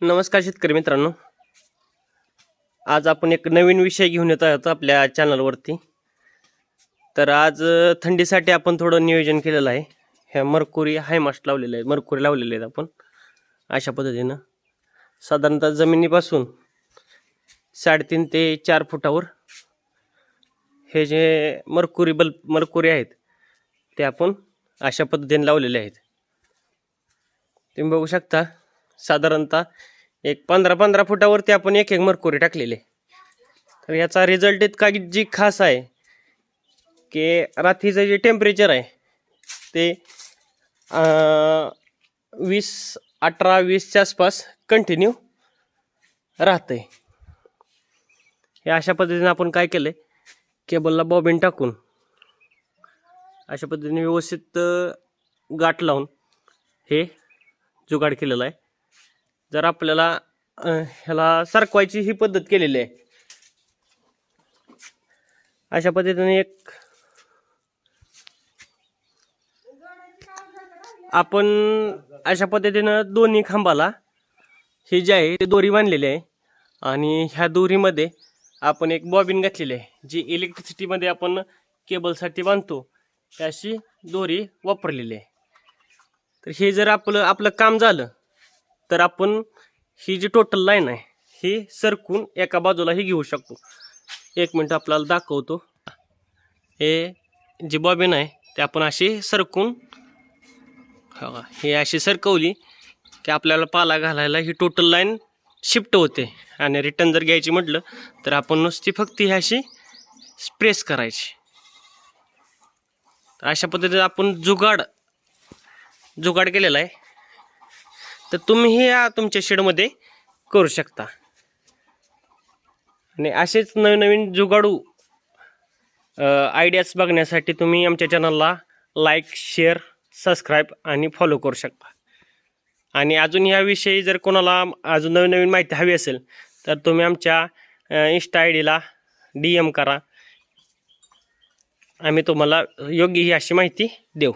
नमस्कार शेतकरी मित्रांनो, आज आपण एक नवीन विषय घेऊन येत आहोत आपल्या चॅनलवरती। तर आज थंडीसाठी आपण थोडं नियोजन केलेलं आहे। ह्या मरकुरी हायमास्ट लावलेले आहेत, मरकुरी लावलेले आहेत आपण अशा पद्धतीनं साधारणतः जमिनीपासून 3.5 ते 4 फुटावर हे जे मरकुरी आहेत ते आपण अशा पद्धतीने लावलेले आहेत। तुम्ही बघू शकता साधारणतः एक 15 फुटावरती आपण एक मरकुरी टाकलेले। तर याचा रिझल्ट इतका जी खास आहे की रात्रीचं जे टेम्परेचर आहे ते 18-20 च्या आसपास कंटिन्यू राहते। हे अशा पद्धतीने आपण काय केले, केबलला बॉबिन टाकून अशा पद्धतीने व्यवस्थित गाठ लावून हे जुगाड केलेला आहे। जर आपल्याला ह्याला सरकवायची ही पद्धत केलेली आहे। अशा पद्धतीने एक आपण अशा पद्धतीनं दोन्ही खांबाला हे जे आहे ते दोरी बांधलेली आहे आणि ह्या दोरीमध्ये आपण एक बॉबिन घातलेली आहे जी इलेक्ट्रिसिटीमध्ये आपण केबलसाठी बांधतो अशी दोरी वापरलेली आहे। तर हे जर आपलं काम झालं तर आपण ही जी टोटल लाईन आहे ही सरकून एका बाजूला ही घेऊ शकतो। एक मिनिट आपल्याला दाखवतो। हे जी बॉबिन आहे ते आपण अशी सरकून हे अशी सरकवली की आपल्याला पाला घालायला ही टोटल लाईन शिफ्ट होते आणि रिटर्न जर घ्यायची म्हटलं तर आपण नुसती फक्त ही अशी प्रेस करायची। तर अशा पद्धतीने आपण जुगाड केलेला आहे। तर तुम्ही हे तुमच्या शेडमध्ये करू शकता आणि असेच नवीन जुगाडू आयडियाज बघण्यासाठी तुम्ही आमच्या चॅनलला लाईक, शेअर, सबस्क्राईब आणि फॉलो करू शकता। आणि अजून याविषयी जर कोणाला अजून नवीन माहिती हवी असेल तर तुम्ही आमच्या इंस्टा आयडीला DM करा, आम्ही तुम्हाला योग्य ही अशी माहिती देऊ।